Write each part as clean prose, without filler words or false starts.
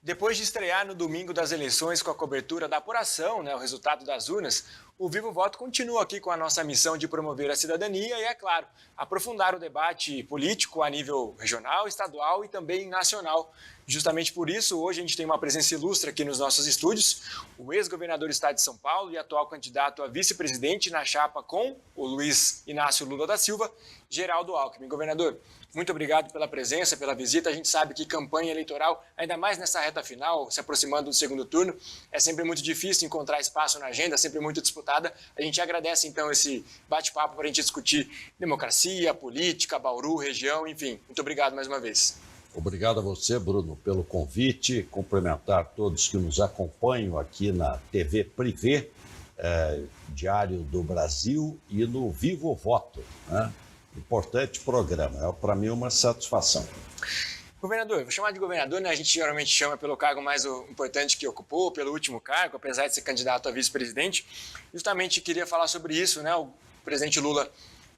Depois de estrear no domingo das eleições com a cobertura da apuração, o resultado das urnas, o Vivo Voto continua aqui com a nossa missão de promover a cidadania e, é claro, aprofundar o debate político a nível regional, estadual e também nacional. Justamente por isso, hoje a gente tem uma presença ilustre aqui nos nossos estúdios, o ex-governador do estado de São Paulo e atual candidato a vice-presidente na chapa com o Luiz Inácio Lula da Silva, Geraldo Alckmin. Governador, muito obrigado pela presença, pela visita. A gente sabe que campanha eleitoral, ainda mais nessa reta final, se aproximando do segundo turno, é sempre muito difícil encontrar espaço na agenda, sempre muito disputada. A gente agradece, então, esse bate-papo para a gente discutir democracia, política, Bauru, região, enfim. Muito obrigado mais uma vez. Obrigado a você, Bruno, pelo convite. Cumprimentar todos que nos acompanham aqui na TV Privé, Diário do Brasil e no Vivo Voto, né? Importante programa, é para mim uma satisfação. Governador, vou chamar de governador, né? A gente geralmente chama pelo cargo mais importante que ocupou, pelo último cargo, apesar de ser candidato a vice-presidente. Justamente queria falar sobre isso, né? O presidente Lula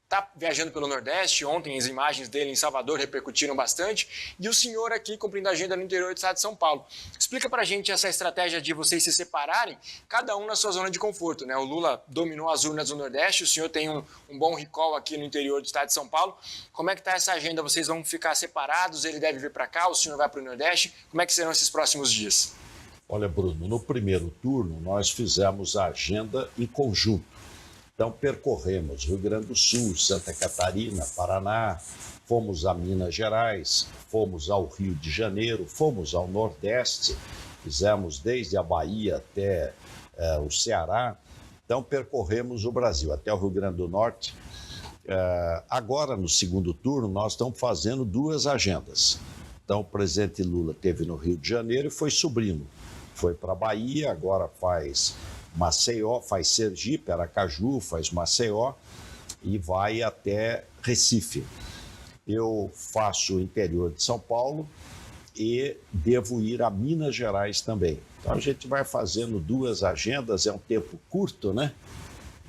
está viajando pelo Nordeste, ontem as imagens dele em Salvador repercutiram bastante, e o senhor aqui cumprindo a agenda no interior do estado de São Paulo. Explica pra gente essa estratégia de vocês se separarem, cada um na sua zona de conforto, né? O Lula dominou as urnas do Nordeste, o senhor tem um bom recall aqui no interior do estado de São Paulo. Como é que está essa agenda? Vocês vão ficar separados? Ele deve vir para cá, o senhor vai para o Nordeste? Como é que serão esses próximos dias? Olha, Bruno, no primeiro turno nós fizemos a agenda em conjunto. Então, percorremos Rio Grande do Sul, Santa Catarina, Paraná, fomos a Minas Gerais, fomos ao Rio de Janeiro, fomos ao Nordeste, fizemos desde a Bahia até o Ceará. Então, percorremos o Brasil, até o Rio Grande do Norte. Agora, no segundo turno, nós estamos fazendo duas agendas. Então, o presidente Lula esteve no Rio de Janeiro e foi subindo. Foi para a Bahia, agora faz Maceió, faz Sergipe, Aracaju, faz Maceió e vai até Recife. Eu faço o interior de São Paulo e devo ir a Minas Gerais também. Então a gente vai fazendo duas agendas, é um tempo curto, né?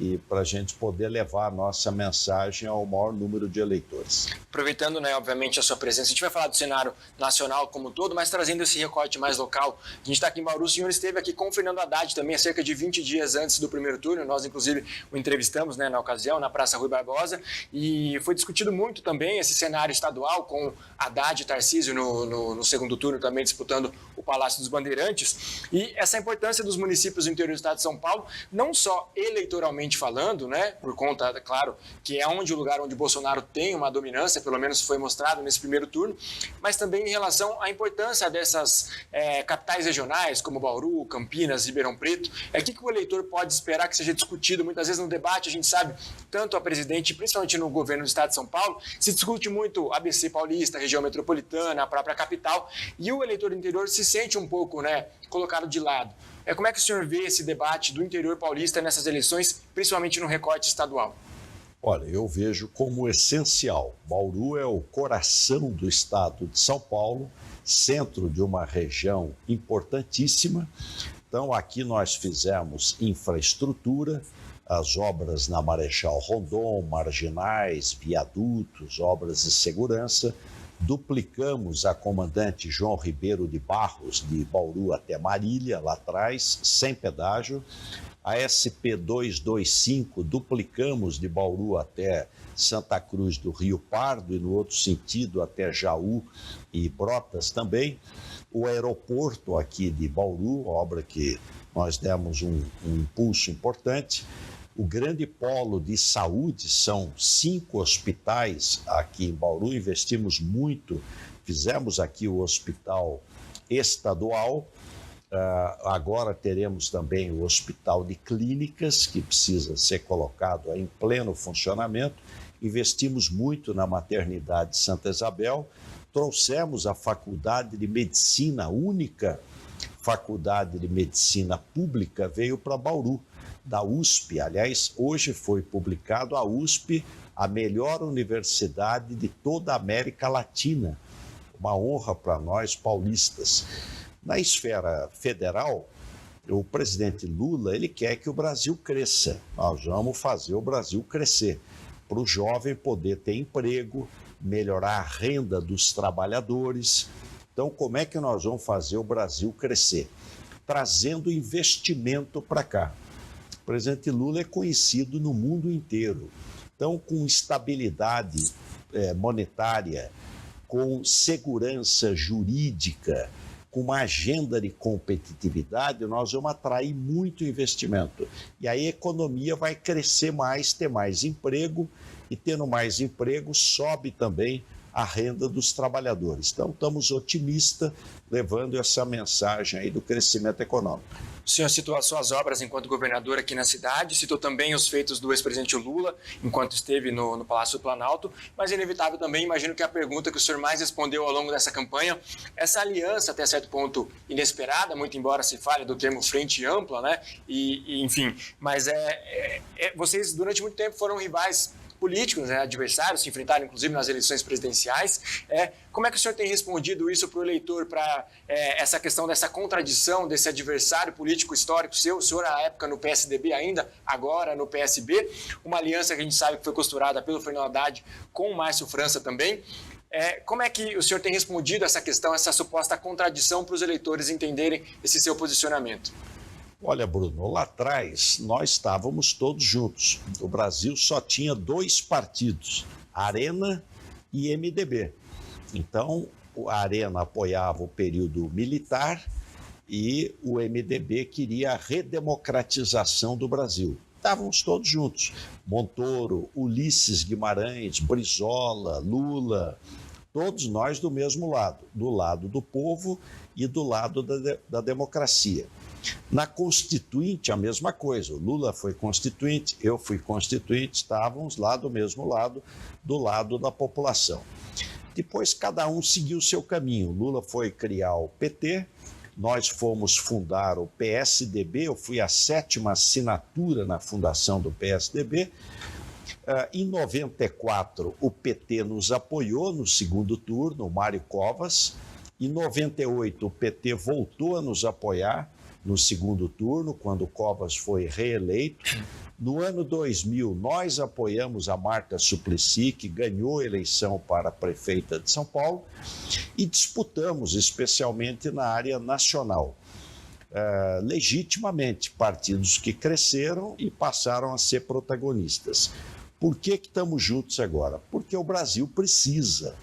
E para a gente poder levar a nossa mensagem ao maior número de eleitores. Aproveitando, obviamente, a sua presença, a gente vai falar do cenário nacional como um todo, mas trazendo esse recorte mais local. A gente está aqui em Bauru, o senhor esteve aqui com o Fernando Haddad também, há cerca de 20 dias antes do primeiro turno, nós inclusive o entrevistamos na ocasião, na Praça Rui Barbosa, e foi discutido muito também esse cenário estadual, com Haddad e Tarcísio no segundo turno também disputando o Palácio dos Bandeirantes, e essa importância dos municípios do interior do estado de São Paulo, não só eleitoralmente falando, por conta, claro, que é o lugar onde Bolsonaro tem uma dominância, pelo menos foi mostrado nesse primeiro turno, mas também em relação à importância dessas capitais regionais, como Bauru, Campinas, Ribeirão Preto. O que o eleitor pode esperar que seja discutido? Muitas vezes no debate, a gente sabe, tanto a presidente, principalmente no governo do estado de São Paulo, se discute muito ABC Paulista, região metropolitana, a própria capital, e o eleitor do interior se sente um pouco, colocado de lado. Como é que o senhor vê esse debate do interior paulista nessas eleições, principalmente no recorte estadual? Olha, eu vejo como essencial. Bauru é o coração do estado de São Paulo, centro de uma região importantíssima. Então, aqui nós fizemos infraestrutura, as obras na Marechal Rondon, marginais, viadutos, obras de segurança. Duplicamos a comandante João Ribeiro de Barros, de Bauru até Marília, lá atrás, sem pedágio. A SP 225 duplicamos de Bauru até Santa Cruz do Rio Pardo e no outro sentido até Jaú e Brotas também. O aeroporto aqui de Bauru, obra que nós demos um impulso importante. O grande polo de saúde, são 5 hospitais aqui em Bauru, investimos muito, fizemos aqui o hospital estadual, agora teremos também o hospital de clínicas, que precisa ser colocado em pleno funcionamento, investimos muito na maternidade Santa Isabel, trouxemos a faculdade de medicina, a única faculdade de medicina pública veio para Bauru, da USP. Aliás, hoje foi publicado a USP, a melhor universidade de toda a América Latina. Uma honra para nós paulistas. Na esfera federal, o presidente Lula, ele quer que o Brasil cresça. Nós vamos fazer o Brasil crescer, para o jovem poder ter emprego, melhorar a renda dos trabalhadores. Então, como é que nós vamos fazer o Brasil crescer? Trazendo investimento para cá. O presidente Lula é conhecido no mundo inteiro. Então, com estabilidade monetária, com segurança jurídica, com uma agenda de competitividade, nós vamos atrair muito investimento. E aí a economia vai crescer mais, ter mais emprego, e tendo mais emprego, sobe também a renda dos trabalhadores. Então, estamos otimistas, levando essa mensagem aí do crescimento econômico. O senhor citou as suas obras enquanto governador aqui na cidade, citou também os feitos do ex-presidente Lula, enquanto esteve no Palácio do Planalto, mas é inevitável também, imagino que a pergunta que o senhor mais respondeu ao longo dessa campanha, essa aliança até certo ponto inesperada, muito embora se fale do termo frente ampla, né? Enfim, mas vocês durante muito tempo foram rivais políticos, né, adversários, se enfrentaram inclusive nas eleições presidenciais. Como é que o senhor tem respondido isso para o eleitor, para essa questão dessa contradição, desse adversário político histórico seu? O senhor, à época, no PSDB ainda, agora no PSB, uma aliança que a gente sabe que foi costurada pelo Fernando Haddad com o Márcio França também. Como é que o senhor tem respondido essa questão, essa suposta contradição para os eleitores entenderem esse seu posicionamento? Olha, Bruno, lá atrás nós estávamos todos juntos. O Brasil só tinha 2 partidos, Arena e MDB. Então, a Arena apoiava o período militar e o MDB queria a redemocratização do Brasil. Estávamos todos juntos. Montoro, Ulisses Guimarães, Brizola, Lula, todos nós do mesmo lado, do lado do povo e do lado da democracia. Na Constituinte, a mesma coisa. O Lula foi constituinte, eu fui constituinte, estávamos lá do mesmo lado, do lado da população. Depois, cada um seguiu o seu caminho. O Lula foi criar o PT, nós fomos fundar o PSDB, eu fui a 7ª assinatura na fundação do PSDB. Em 94, o PT nos apoiou no segundo turno, o Mário Covas. Em 98, o PT voltou a nos apoiar no segundo turno, quando o Covas foi reeleito. No ano 2000, nós apoiamos a Marta Suplicy, que ganhou a eleição para prefeita de São Paulo, e disputamos, especialmente na área nacional, legitimamente, partidos que cresceram e passaram a ser protagonistas. Por que estamos juntos agora? Porque o Brasil precisa.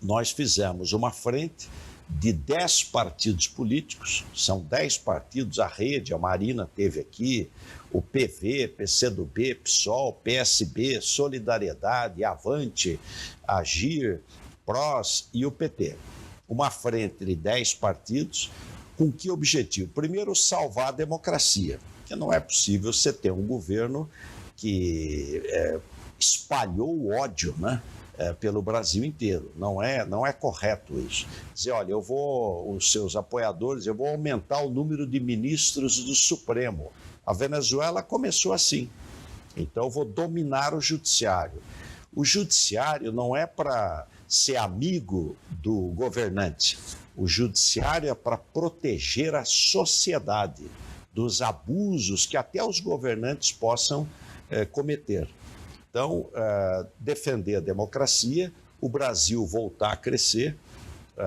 Nós fizemos uma frente de 10 partidos políticos, são 10 partidos, a Rede, a Marina teve aqui, o PV, PCdoB, PSOL, PSB, Solidariedade, Avante, Agir, PROS e o PT. Uma frente de 10 partidos, com que objetivo? Primeiro, salvar a democracia, porque não é possível você ter um governo que espalhou o ódio, né? Pelo Brasil inteiro. Não é correto isso. Dizer, olha, os seus apoiadores, eu vou aumentar o número de ministros do Supremo. A Venezuela começou assim. Então, eu vou dominar o judiciário. O judiciário não é para ser amigo do governante. O judiciário é para proteger a sociedade dos abusos que até os governantes possam cometer. Então, defender a democracia, o Brasil voltar a crescer.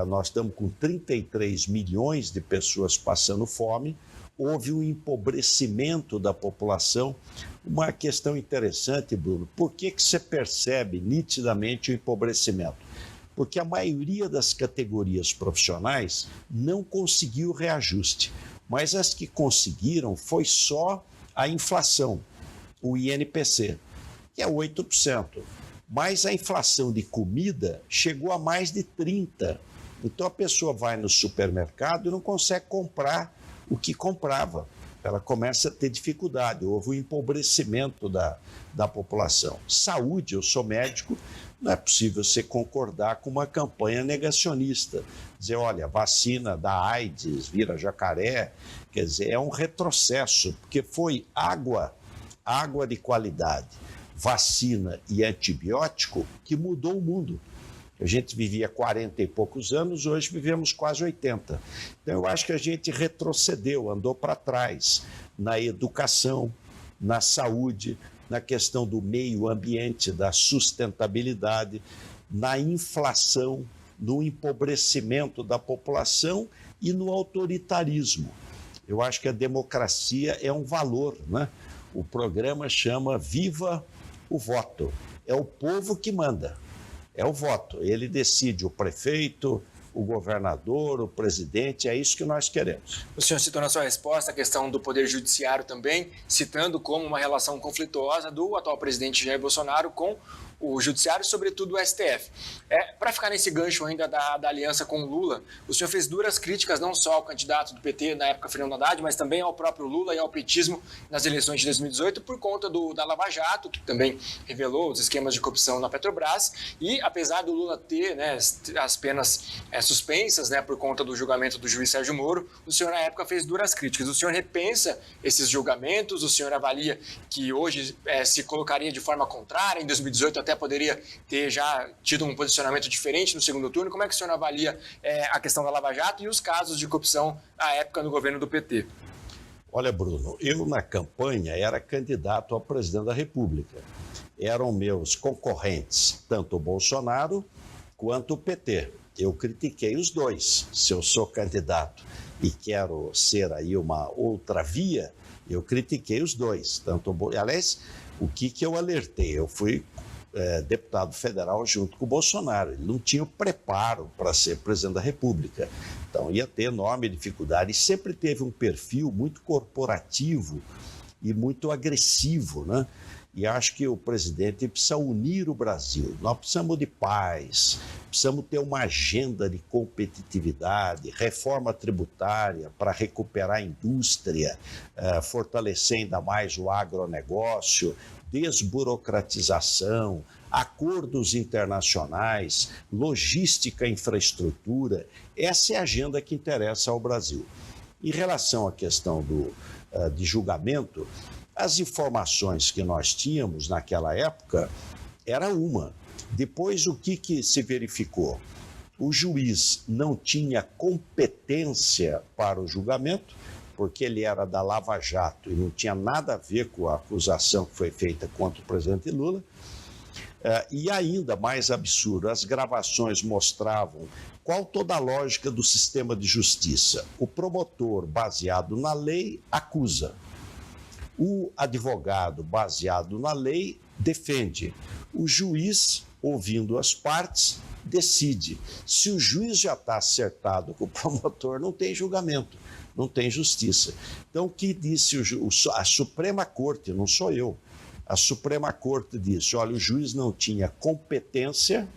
Nós estamos com 33 milhões de pessoas passando fome. Houve um empobrecimento da população. Uma questão interessante, Bruno, por que você percebe nitidamente o empobrecimento? Porque a maioria das categorias profissionais não conseguiu reajuste, mas as que conseguiram foi só a inflação, o INPC, que é 8%. Mas a inflação de comida chegou a mais de 30%. Então a pessoa vai no supermercado e não consegue comprar o que comprava. Ela começa a ter dificuldade, houve um empobrecimento da população. Saúde, eu sou médico, não é possível você concordar com uma campanha negacionista. Dizer, olha, vacina da AIDS, vira jacaré, quer dizer, é um retrocesso, porque foi água de qualidade, vacina e antibiótico que mudou o mundo. A gente vivia 40 e poucos anos, hoje vivemos quase 80. Então, eu acho que a gente retrocedeu, andou para trás na educação, na saúde, na questão do meio ambiente, da sustentabilidade, na inflação. no empobrecimento da população e no autoritarismo. Eu acho que a democracia é um valor, né? O programa chama Viva o Voto. É o povo que manda, é o voto. Ele decide o prefeito, o governador, o presidente, é isso que nós queremos. O senhor citou na sua resposta a questão do Poder Judiciário também, citando como uma relação conflituosa do atual presidente Jair Bolsonaro com o Judiciário, sobretudo o STF. Para ficar nesse gancho ainda da aliança com o Lula, o senhor fez duras críticas não só ao candidato do PT na época, Fernando Haddad, mas também ao próprio Lula e ao petismo nas eleições de 2018 por conta da Lava Jato, que também revelou os esquemas de corrupção na Petrobras. E apesar do Lula ter, né, as penas suspensas, né, por conta do julgamento do juiz Sérgio Moro, o senhor na época fez duras críticas. O senhor repensa esses julgamentos? O senhor avalia que hoje se colocaria de forma contrária? Em 2018 até poderia ter já tido um posicionamento diferente no segundo turno. Como é que o senhor avalia a questão da Lava Jato e os casos de corrupção à época no governo do PT? Olha, Bruno, eu na campanha era candidato a presidente da República. Eram meus concorrentes, tanto o Bolsonaro quanto o PT. Eu critiquei os dois. Se eu sou candidato e quero ser aí uma outra via, eu critiquei os dois. Aliás, o que eu alertei? Eu fui deputado federal junto com o Bolsonaro. Ele não tinha o preparo para ser presidente da República. Então ia ter enorme dificuldade. E sempre teve um perfil muito corporativo e muito agressivo, né? E acho que o presidente precisa unir o Brasil. Nós precisamos de paz, precisamos ter uma agenda de competitividade, reforma tributária para recuperar a indústria, fortalecer ainda mais o agronegócio, desburocratização, acordos internacionais, logística e infraestrutura. Essa é a agenda que interessa ao Brasil. Em relação à questão de julgamento, as informações que nós tínhamos naquela época era uma. Depois, o que se verificou? O juiz não tinha competência para o julgamento, porque ele era da Lava Jato e não tinha nada a ver com a acusação que foi feita contra o presidente Lula. E ainda mais absurdo, as gravações mostravam qual toda a lógica do sistema de justiça. O promotor, baseado na lei, acusa. O advogado, baseado na lei, defende. O juiz, ouvindo as partes, decide. Se o juiz já está acertado com o promotor, não tem julgamento, não tem justiça. Então, o que disse a Suprema Corte, não sou eu, a Suprema Corte disse, olha, o juiz não tinha competência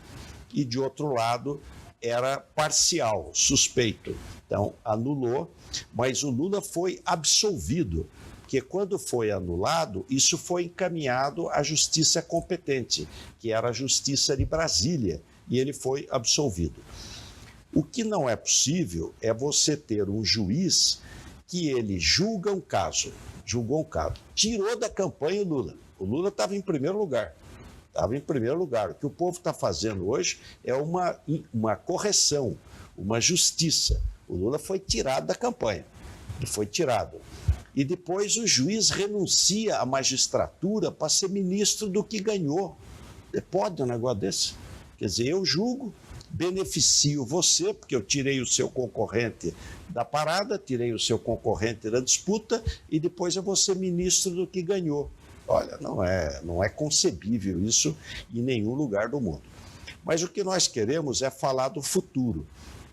e, de outro lado, era parcial, suspeito. Então, anulou, mas o Lula foi absolvido, porque quando foi anulado, isso foi encaminhado à justiça competente, que era a Justiça de Brasília, e ele foi absolvido. O que não é possível é você ter um juiz que ele julgou um caso, tirou da campanha o Lula. O Lula estava em primeiro lugar. O que o povo está fazendo hoje é uma correção, uma justiça. O Lula foi tirado da campanha, E depois o juiz renuncia à magistratura para ser ministro do que ganhou. Pode um negócio desse? Quer dizer, eu julgo, beneficio você, porque eu tirei o seu concorrente da parada, tirei o seu concorrente da disputa, e depois eu vou ser ministro do que ganhou. Olha, não é concebível isso em nenhum lugar do mundo. Mas o que nós queremos é falar do futuro.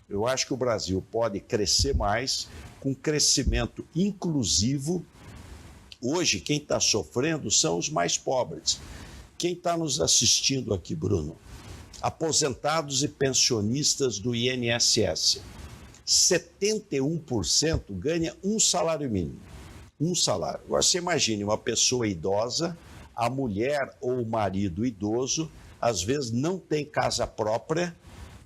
Eu acho que o Brasil pode crescer mais, com crescimento inclusivo. Hoje, quem está sofrendo são os mais pobres. Quem está nos assistindo aqui, Bruno? Aposentados e pensionistas do INSS. 71% ganha um salário mínimo. Um salário. Agora, você imagine uma pessoa idosa, a mulher ou o marido idoso, às vezes não tem casa própria,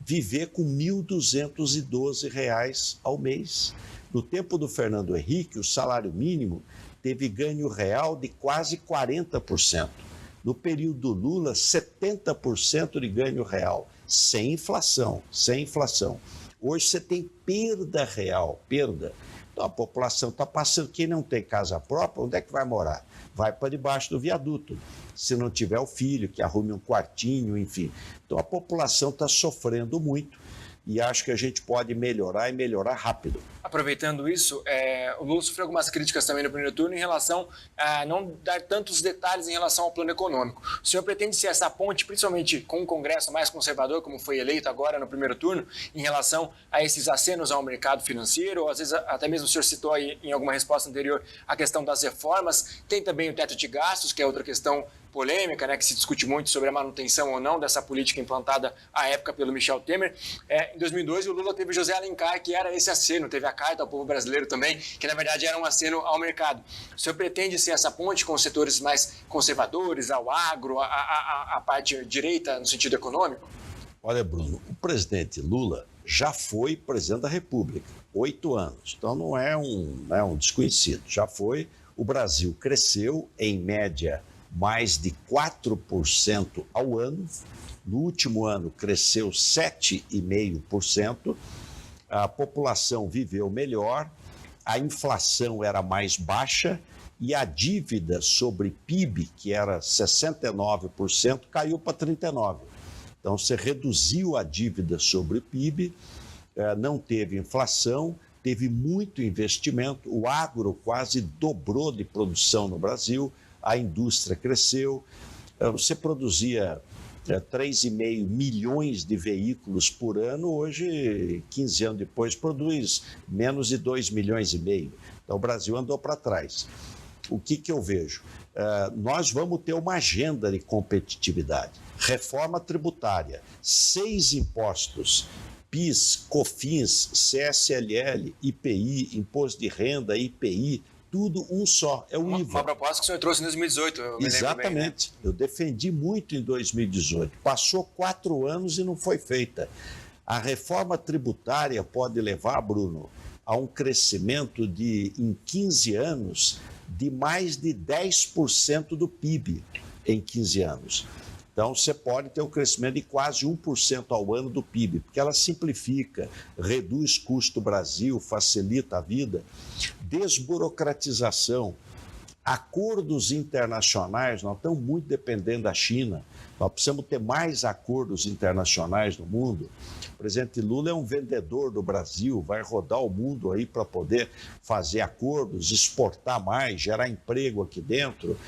viver com R$ 1.212 ao mês. No tempo do Fernando Henrique, o salário mínimo teve ganho real de quase 40%. No período do Lula, 70% de ganho real, sem inflação. Hoje você tem perda real, Então a população está passando. Quem não tem casa própria, onde é que vai morar? Vai para debaixo do viaduto. Se não tiver o filho, que arrume um quartinho, enfim. Então a população está sofrendo muito. E acho que a gente pode melhorar e melhorar rápido. Aproveitando isso, o Lula sofreu algumas críticas também no primeiro turno em relação a não dar tantos detalhes em relação ao plano econômico. O senhor pretende ser essa ponte, principalmente com um Congresso mais conservador, como foi eleito agora no primeiro turno, em relação a esses acenos ao mercado financeiro, ou às vezes até mesmo o senhor citou aí em alguma resposta anterior a questão das reformas, tem também o teto de gastos, que é outra questão polêmica, né, que se discute muito sobre a manutenção ou não dessa política implantada à época pelo Michel Temer. Em 2002, o Lula teve José Alencar, que era esse aceno, teve a carta ao povo brasileiro também, que na verdade era um aceno ao mercado. O senhor pretende ser essa ponte com os setores mais conservadores, ao agro, a parte direita no sentido econômico? Olha, Bruno, o presidente Lula já foi presidente da República, 8 anos, então não é um desconhecido, já foi. O Brasil cresceu, em média, mais de 4% ao ano. No último ano, cresceu 7,5%. A população viveu melhor, a inflação era mais baixa e a dívida sobre PIB, que era 69%, caiu para 39%. Então, você reduziu a dívida sobre o PIB, não teve inflação, teve muito investimento, o agro quase dobrou de produção no Brasil, a indústria cresceu, você produzia 3,5 milhões de veículos por ano, hoje, 15 anos depois, produz menos de 2,5 milhões. Então, o Brasil andou para trás. O que eu vejo? Nós vamos ter uma agenda de competitividade, reforma tributária, 6 impostos, PIS, COFINS, CSLL, IPI, Imposto de Renda, IPI, tudo um só, é o IVA. Uma proposta que o senhor trouxe em 2018, eu me lembro bem, né? Eu defendi muito em 2018. Passou 4 anos e não foi feita. A reforma tributária pode levar, Bruno, a um crescimento em 15 anos, de mais de 10% do PIB em 15 anos. Então, você pode ter um crescimento de quase 1% ao ano do PIB, porque ela simplifica, reduz custo do Brasil, facilita a vida. Desburocratização, acordos internacionais, nós estamos muito dependendo da China, nós precisamos ter mais acordos internacionais no mundo. O presidente Lula é um vendedor do Brasil, vai rodar o mundo aí para poder fazer acordos, exportar mais, gerar emprego aqui dentro.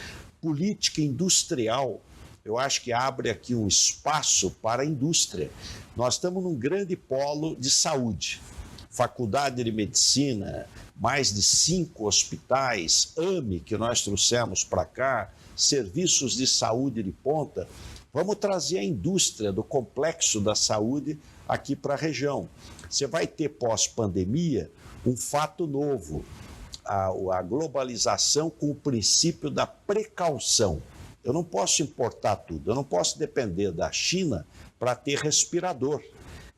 Política industrial, eu acho que abre aqui um espaço para a indústria. Nós estamos num grande polo de saúde, faculdade de medicina, mais de 5 hospitais, AME, que nós trouxemos para cá, serviços de saúde de ponta. Vamos trazer a indústria do complexo da saúde aqui para a região. Você vai ter pós-pandemia um fato novo, a globalização com o princípio da precaução. Eu não posso importar tudo, eu não posso depender da China para ter respirador,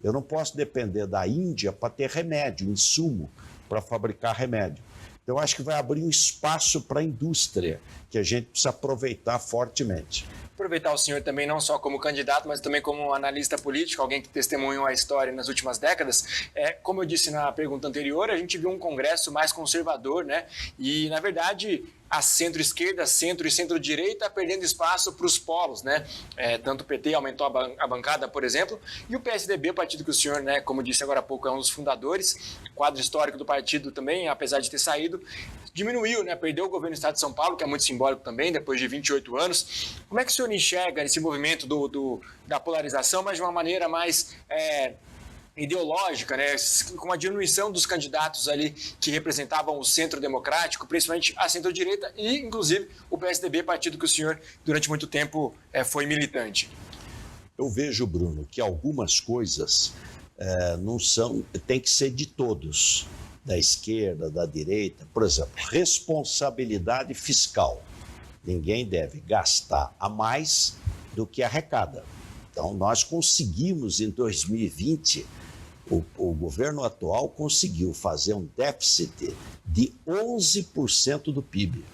eu não posso depender da Índia para ter remédio, insumo para fabricar remédio. Então, acho que vai abrir um espaço para a indústria, que a gente precisa aproveitar fortemente. Aproveitar o senhor também não só como candidato, mas também como analista político, alguém que testemunhou a história nas últimas décadas. Como eu disse na pergunta anterior, a gente viu um Congresso mais conservador, né? E, na verdade, a centro-esquerda, centro e centro-direita perdendo espaço para os polos, né? Tanto o PT aumentou a bancada, por exemplo, e o PSDB, o partido que o senhor, né, como disse agora há pouco, é um dos fundadores, quadro histórico do partido também, apesar de ter saído, diminuiu, né? Perdeu o governo do Estado de São Paulo, que é muito simbólico também, depois de 28 anos. Como é que o senhor enxerga esse movimento da polarização, mas de uma maneira mais ideológica, né? Com a diminuição dos candidatos ali que representavam o centro democrático, principalmente a centro-direita e, inclusive, o PSDB, partido que o senhor, durante muito tempo, foi militante? Eu vejo, Bruno, que algumas coisas tem que ser de todos, da esquerda, da direita. Por exemplo, responsabilidade fiscal. Ninguém deve gastar a mais do que arrecada. Então, nós conseguimos, em 2020, o governo atual conseguiu fazer um déficit de 11% do PIB.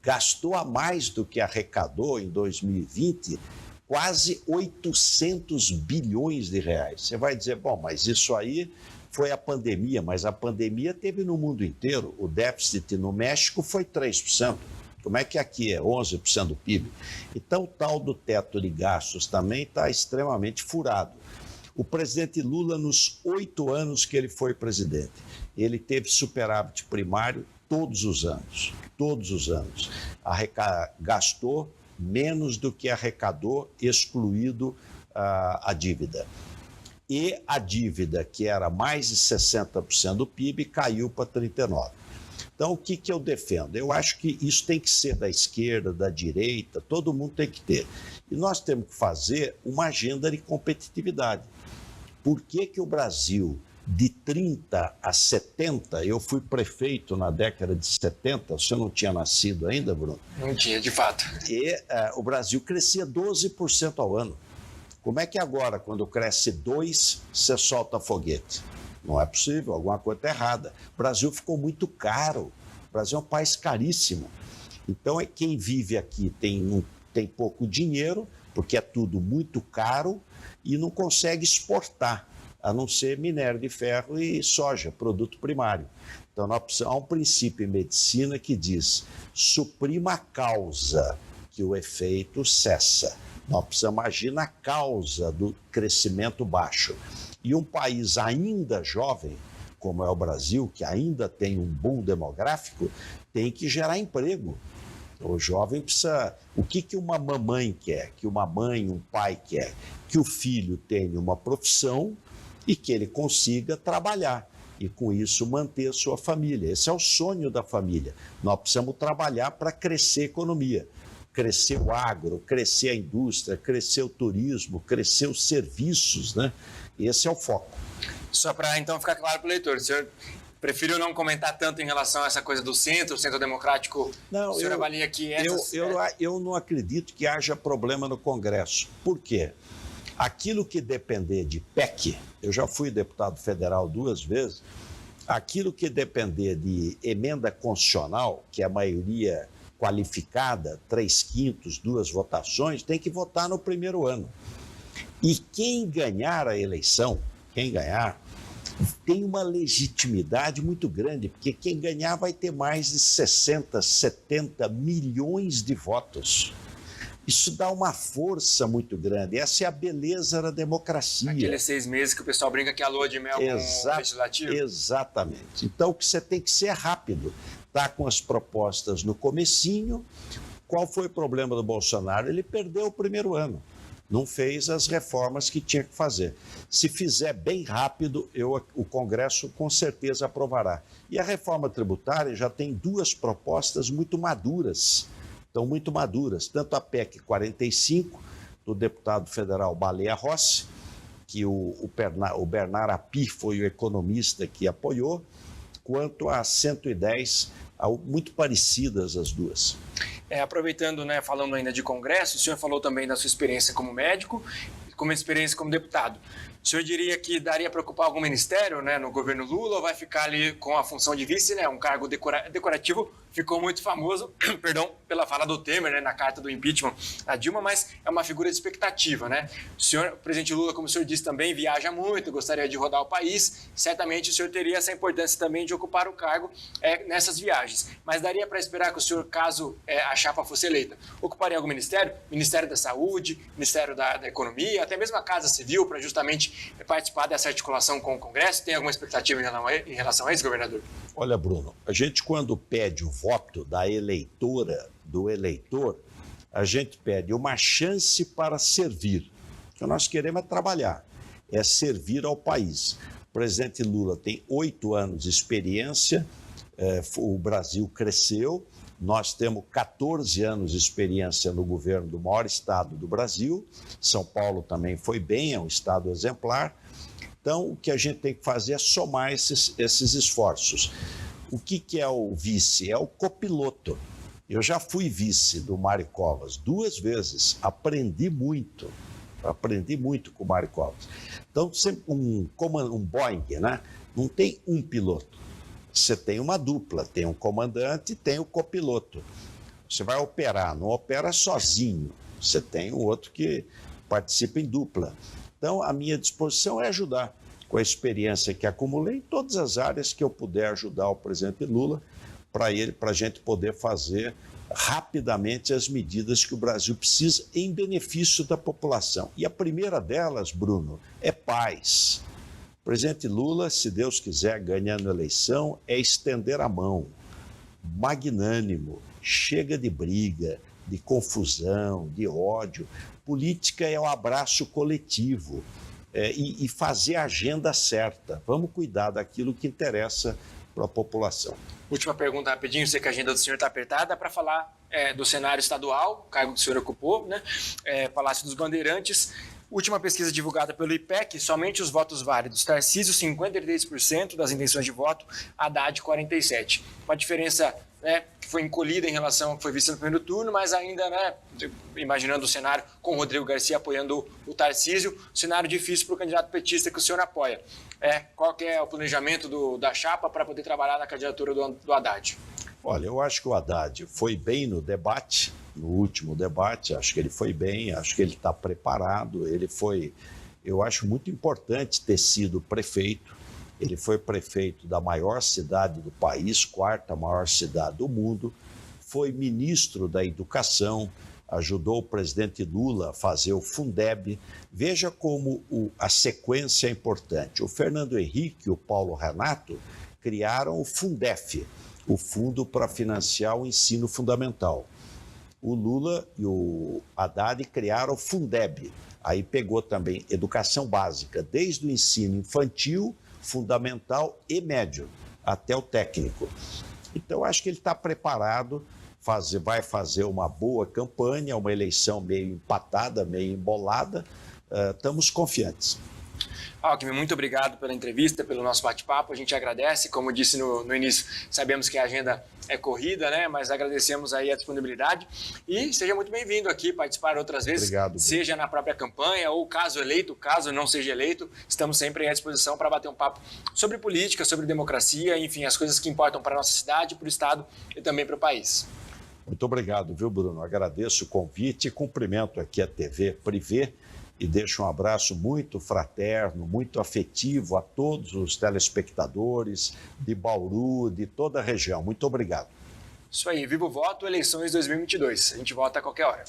Gastou a mais do que arrecadou em 2020, quase 800 bilhões de reais. Você vai dizer, bom, mas isso aí foi a pandemia, mas a pandemia teve no mundo inteiro. O déficit no México foi 3%. Como é que aqui é 11% do PIB? Então, o tal do teto de gastos também está extremamente furado. O presidente Lula, nos 8 anos que ele foi presidente, ele teve superávit primário todos os anos. Todos os anos. Gastou menos do que arrecadou, excluído a dívida. E a dívida, que era mais de 60% do PIB, caiu para 39%. Então, o que eu defendo? Eu acho que isso tem que ser da esquerda, da direita, todo mundo tem que ter. E nós temos que fazer uma agenda de competitividade. Por que o Brasil, de 30 a 70, eu fui prefeito na década de 70, você não tinha nascido ainda, Bruno? Não tinha, de fato. E o Brasil crescia 12% ao ano. Como é que agora, quando cresce 2%, você solta foguete? Não é possível, alguma coisa está errada. O Brasil ficou muito caro. O Brasil é um país caríssimo. Então, quem vive aqui tem pouco dinheiro, porque é tudo muito caro, e não consegue exportar, a não ser minério de ferro e soja, produto primário. Então, há um princípio em medicina que diz: suprima a causa, que o efeito cessa. Nós precisamos agir na causa do crescimento baixo. E um país ainda jovem, como é o Brasil, que ainda tem um boom demográfico, tem que gerar emprego. O jovem precisa... O que uma mamãe quer? Que uma mãe, um pai quer? Que o filho tenha uma profissão e que ele consiga trabalhar. E, com isso, manter a sua família. Esse é o sonho da família. Nós precisamos trabalhar para crescer a economia. Crescer o agro, crescer a indústria, crescer o turismo, crescer os serviços, né? Esse é o foco. Só para, então, ficar claro para o leitor, o senhor preferiu não comentar tanto em relação a essa coisa do centro democrático? Não, o senhor avalia que essas... eu não acredito que haja problema no Congresso. Por quê? Aquilo que depender de PEC, eu já fui deputado federal 2 vezes, aquilo que depender de emenda constitucional, que é a maioria qualificada, 3/5, 2 votações, tem que votar no primeiro ano. E quem ganhar a eleição, tem uma legitimidade muito grande, porque quem ganhar vai ter mais de 60, 70 milhões de votos. Isso dá uma força muito grande. Essa é a beleza da democracia. Aqueles 6 meses que o pessoal brinca que é a lua de mel com o legislativo. Exatamente. Então, o que você tem que ser rápido. Está com as propostas no comecinho. Qual foi o problema do Bolsonaro? Ele perdeu o primeiro ano. Não fez as reformas que tinha que fazer. Se fizer bem rápido, o Congresso com certeza aprovará. E a reforma tributária já tem 2 propostas muito maduras. Estão muito maduras. Tanto a PEC 45, do deputado federal Baleia Rossi, que o Bernard Api foi o economista que apoiou, quanto a 110, muito parecidas as duas. Aproveitando, né, falando ainda de Congresso, o senhor falou também da sua experiência como médico, como experiência como deputado. O senhor diria que daria para ocupar algum ministério, né, no governo Lula, ou vai ficar ali com a função de vice, né, um cargo decorativo? Ficou muito famoso, perdão, pela fala do Temer, né, na carta do impeachment da Dilma, mas é uma figura de expectativa, né? O presidente Lula, como o senhor disse, também viaja muito, gostaria de rodar o país. Certamente o senhor teria essa importância também de ocupar o cargo nessas viagens. Mas daria para esperar que o senhor, caso a chapa fosse eleita, ocuparia algum ministério? Ministério da Saúde, Ministério da Economia, até mesmo a Casa Civil, para justamente participar dessa articulação com o Congresso? Tem alguma expectativa em relação a isso, governador? Olha, Bruno, a gente quando pede o voto da eleitora, do eleitor, a gente pede uma chance para servir. O que nós queremos é trabalhar, é servir ao país. O presidente Lula tem 8 anos de experiência, o Brasil cresceu, nós temos 14 anos de experiência no governo do maior estado do Brasil, São Paulo também foi bem, é um estado exemplar. Então, o que a gente tem que fazer é somar esses esforços. O que é o vice? É o copiloto. Eu já fui vice do Mário Covas 2 vezes, aprendi muito com o Mário Covas. Então, como um Boeing, né? Não tem um piloto, você tem uma dupla, tem um comandante e tem o copiloto. Você vai operar, não opera sozinho, você tem um outro que participa em dupla. Então, a minha disposição é ajudar. com a experiência que acumulei em todas as áreas que eu puder ajudar o presidente Lula para a gente poder fazer rapidamente as medidas que o Brasil precisa em benefício da população. E a primeira delas, Bruno, é paz. O presidente Lula, se Deus quiser, ganhando a eleição, é estender a mão, magnânimo, chega de briga, de confusão, de ódio. Política é o abraço coletivo e fazer a agenda certa. Vamos cuidar daquilo que interessa para a população. Última pergunta rapidinho, sei que a agenda do senhor está apertada, para falar do cenário estadual, o cargo que o senhor ocupou, né? Palácio dos Bandeirantes. Última pesquisa divulgada pelo IPEC, somente os votos válidos. Tarcísio, 53% das intenções de voto, Haddad, 47%. Uma diferença que foi encolhida em relação ao que foi visto no primeiro turno, mas ainda, imaginando o cenário com o Rodrigo Garcia apoiando o Tarcísio, cenário difícil para o candidato petista que o senhor apoia. Qual que é o planejamento da chapa para poder trabalhar na candidatura do Haddad? Olha, eu acho que o Haddad foi bem no debate, no último debate, acho que ele foi bem, acho que ele está preparado, eu acho muito importante ter sido prefeito. Ele foi prefeito da maior cidade do país, quarta maior cidade do mundo, foi ministro da Educação, ajudou o presidente Lula a fazer o Fundeb. Veja como a sequência é importante. O Fernando Henrique e o Paulo Renato criaram o Fundef, o Fundo para Financiar o Ensino Fundamental. O Lula e o Haddad criaram o Fundeb, aí pegou também educação básica, desde o ensino infantil, fundamental e médio, até o técnico. Então, acho que ele está preparado, vai fazer uma boa campanha, uma eleição meio empatada, meio embolada. Estamos confiantes. Alckmin, muito obrigado pela entrevista, pelo nosso bate-papo. A gente agradece, como disse no início, sabemos que a agenda é corrida, né? Mas agradecemos aí a disponibilidade e seja muito bem-vindo aqui, participar outras vezes, obrigado, seja na própria campanha ou caso eleito, caso não seja eleito, estamos sempre à disposição para bater um papo sobre política, sobre democracia, enfim, as coisas que importam para a nossa cidade, para o estado e também para o país. Muito obrigado, viu, Bruno? Agradeço o convite e cumprimento aqui a TV Privé e deixo um abraço muito fraterno, muito afetivo a todos os telespectadores de Bauru, de toda a região. Muito obrigado. Isso aí, viva o voto, eleições 2022. A gente vota a qualquer hora.